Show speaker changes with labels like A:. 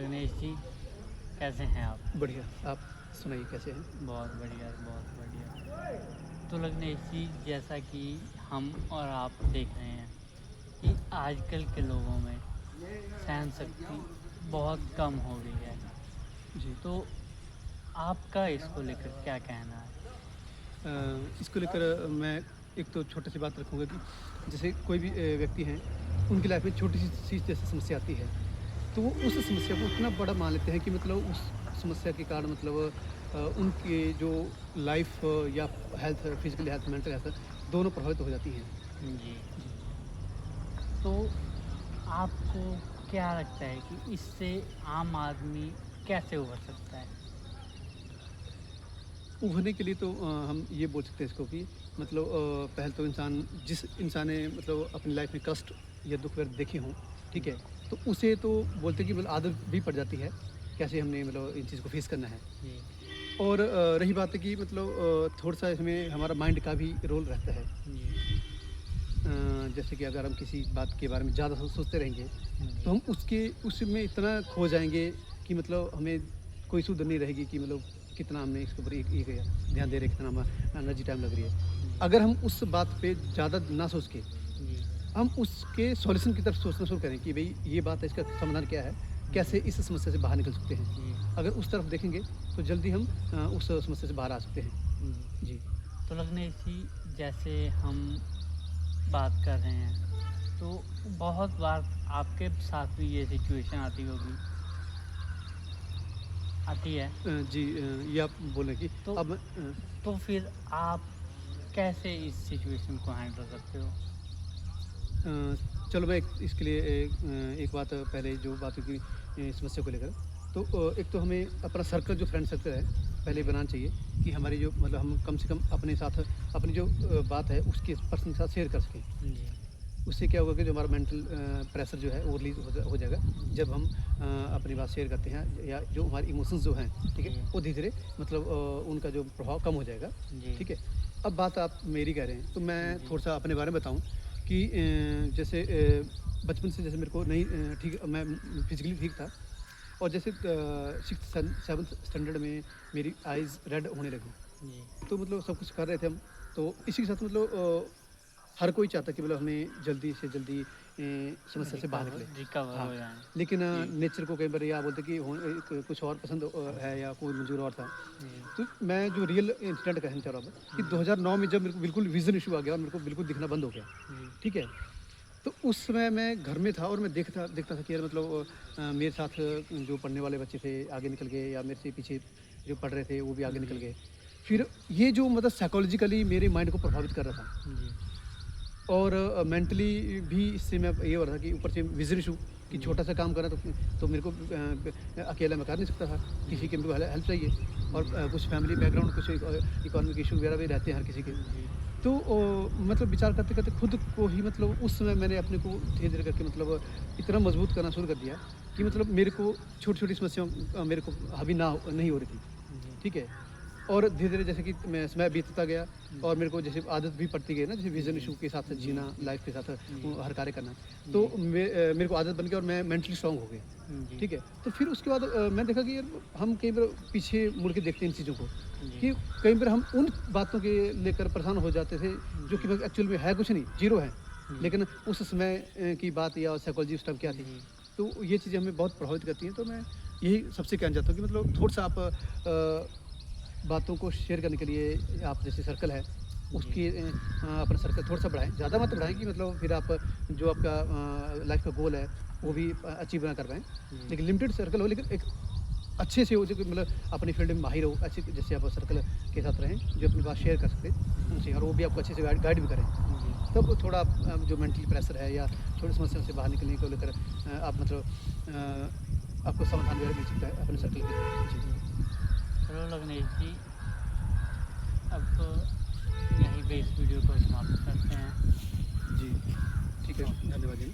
A: लग्नेश जी, कैसे हैं आप?
B: बढ़िया। आप सुनाइए कैसे हैं?
A: बहुत बढ़िया, बहुत बढ़िया। तो लग्नेश जी, जैसा कि हम और आप देख रहे हैं कि आजकल के लोगों में सहन शक्ति बहुत कम हो गई है।
B: जी।
A: तो आपका इसको लेकर क्या कहना है?
B: इसको लेकर मैं एक तो छोटी-सी बात रखूँगा कि जैसे कोई भी व्यक्ति हैं, उनकी लाइफ़ में छोटी-सी सी जैसे समस्या आती है, तो वो उस समस्या को इतना बड़ा मान लेते हैं कि मतलब उस समस्या के कारण मतलब उनके जो लाइफ़ या health, physical health, mental health दोनों प्रभावित हो जाती हैं।
A: जी।
B: जी।
A: तो आपको क्या लगता है कि इससे आम आदमी कैसे उभर सकता है?
B: उभरने के लिए तो हम ये बोल सकते हैं इसको कि मतलब पहले तो जिस इंसान ने मतलब अपनी लाइफ में कष्ट या दुख वगैरह देखे हों, ठीक है? तो उसे तो बोलते हैं कि मतलब आदत भी पड़ जाती है, कैसे हमने मतलब इन चीज़ को फेस करना है।
A: जी,
B: और रही बात है कि मतलब थोड़ा-सा इसमें हमारा माइंड का भी रोल रहता है।
A: जी,
B: जैसे कि अगर हम किसी बात के बारे में ज़्यादा सोचते रहेंगे, तो
A: जी,
B: हम उसमें इतना खो जाएँगे कि मतलब हमें कोई सुध नहीं रहेगी कि मतलब कितना हमने इसके ऊपर ये किया, ध्यान दे रहे हैं, कितना हमें एनर्जी टाइम लग रही है।
A: जी,
B: अगर हम उस बात पे ज़्यादा ना सोच के,
A: जी,
B: हम उसके सॉल्यूशन की तरफ सोचना शुरू करें कि भई ये बात है, इसका समाधान क्या है? कैसे
A: जी,
B: इस समस्या से बाहर निकल सकते हैं?
A: जी,
B: अगर उस तरफ देखेंगे, तो जल्दी हम उस समस्या से बाहर आ सकते हैं।
A: जी।
B: जी।
A: तो लग्नेश जी, जैसे हम बात कर रहे हैं, तो बहुत बार आपके साथ भी ये सिचुएशन आती होगी, आती है।
B: जी, ये आप बोल रहे हैं कि
A: तो
B: अब
A: तो फिर आप कैसे इस सिचुएशन को हैंडल करते हो?
B: अ, चलो मैं इसके लिए एक बात पहले जो बात हुई थी समस्या को लेकर, तो एक तो हमें अपना सर्कल जो फ्रेंड सर्कल है, पहले
A: जी,
B: बनाना चाहिए कि हमारी जो मतलब हम कम से कम अपने साथ अपनी जो बात है उसके पर्सन के साथ शेयर कर सकें।
A: जी,
B: उससे क्या होगा कि जो हमारा मेंटल प्रेशर जो है वो रिलीज़ हो जाएगा।
A: जी,
B: जब हम अपनी बात शेयर करते हैं या जो हमारे इमोशंस जो हैं, ठीक है?
A: जी,
B: वो धीरे-धीरे मतलब उनका जो प्रभाव कम हो जाएगा,
A: जी,
B: ठीक है? अब बात आप मेरी कह रहे हैं, तो मैं
A: जी,
B: थोड़ा-सा अपने बारे में बताऊँ कि जैसे बचपन से जैसे मेरे को नहीं ठीक मैं फिज़िकली ठीक था और जैसे 6th 7th स्टैंडर्ड में मेरी आइज़ रेड होने लगी।
A: जी,
B: तो मतलब सब कुछ कर रहे थे हम, तो इसी के साथ मतलब हर कोई चाहता है कि मतलब हमें जल्दी से जल्दी समस्या से बाहर निकले।
A: रिकवर
B: हाँ,
A: हो जाएँ।
B: लेकिन
A: जी,
B: नेचर को कई बार या बोलते हैं कि कुछ और पसंद है या कोई मंज़ूर और था।
A: जी,
B: तो मैं जो रियल इंसिडेंट कहना चाह रहा हूँ कि
A: जी,
B: 2009 में जब मेरे को बिल्कुल विज़न इश्यू आ गया और मेरे को बिल्कुल दिखना बंद हो गया,
A: जी,
B: ठीक है? तो उस समय मैं घर में था और मैं देखता देखता था कि यार मतलब मेरे साथ जो पढ़ने वाले बच्चे थे आगे निकल गए या मेरे से पीछे जो पढ़ रहे थे वो भी आगे निकल
A: जी,
B: गए। फिर ये जो मतलब साइकोलॉजिकली मेरे माइंड को प्रभावित कर रहा था।
A: जी,
B: और मेंटली भी इससे मैं ये हो रहा था कि ऊपर से विज़न इश्यू कि
A: जी,
B: छोटा-सा काम करना तो मेरे को अकेला मैं कर नहीं सकता था। किसी
A: जी,
B: की मेरे को हेल्प चाहिए और
A: जी,
B: कुछ फैमिली बैकग्राउंड कुछ इकोनॉमिक इश्यू वगैरह भी रहते हैं हर किसी के।
A: जी,
B: तो मतलब विचार करते-करते खुद को ही मतलब उस समय मैंने अपने को धीरे-धीरे करके मतलब इतना मजबूत करना शुरू कर दिया कि
A: जी,
B: मतलब मेरे को छोटी-छोटी समस्याओं मेरे को हावी नहीं हो रही थी।
A: जी,
B: ठीक है? और धीरे-धीरे जैसे कि मैं समय बीतता गया और
A: जी,
B: मेरे को जैसे आदत भी पड़ती गई ना, जैसे विज़न
A: जी,
B: इश्यू के साथ
A: जी,
B: जीना,
A: जी,
B: लाइफ़ के साथ
A: जी,
B: हर कार्य करना। तो
A: जी,
B: मेरे को आदत बन गई और मैं मेंटली स्ट्रॉन्ग हो गया।
A: जी,
B: ठीक है? तो फिर उसके बाद मैंने देखा कि यार हम कई बार पीछे मुड़ के देखते हैं इन चीज़ों को,
A: जी,
B: कि कई बार हम उन बातों के लेकर परेशान हो जाते थे, जो कि
A: जी,
B: एक्चुअल में है कुछ नहीं, ज़ीरो है।
A: जी,
B: लेकिन उस समय की बात या साइकोलॉजी उस टाइम क्या थी,
A: जी,
B: तो ये चीज़ें हमें बहुत प्रभावित करती हैं। तो मैं यही सबसे कहना चाहता हूँ कि मतलब थोड़ा-सा आप बातों को शेयर करने के लिए आप जैसे सर्कल है,
A: जी,
B: उसकी अपना सर्कल थोड़ा-सा बढ़ाएँ, ज़्यादा मत बढ़ाएँ कि मतलब फिर आप जो आपका लाइफ़ का गोल है, वो भी अचीव ना कर पाएँ।
A: जी,
B: लेकिन लिमिटेड सर्कल हो, लेकिन एक अच्छे से हो, जो कि मतलब अपनी फ़ील्ड में माहिर हो, अच्छे जैसे आप सर्कल के साथ रहें, जो अपनी बात शेयर कर सकें उनसे और वो भी आपको अच्छे से गाइड गाइड भी करें।
A: जी,
B: तब थोड़ा जो मेंटली प्रेशर है या छोटी समस्याओं से बाहर निकलने को लेकर आप मतलब आपको समाधान वगैरह मिल सकता है अपने
A: जी,
B: सर्कल के थ्रू। जी।
A: जी। चलो लग्नेश जी, अब यहीं पे इस वीडियो को समाप्त करते हैं।
B: जी, ठीक है।
A: ओके।
B: धन्यवाद जी।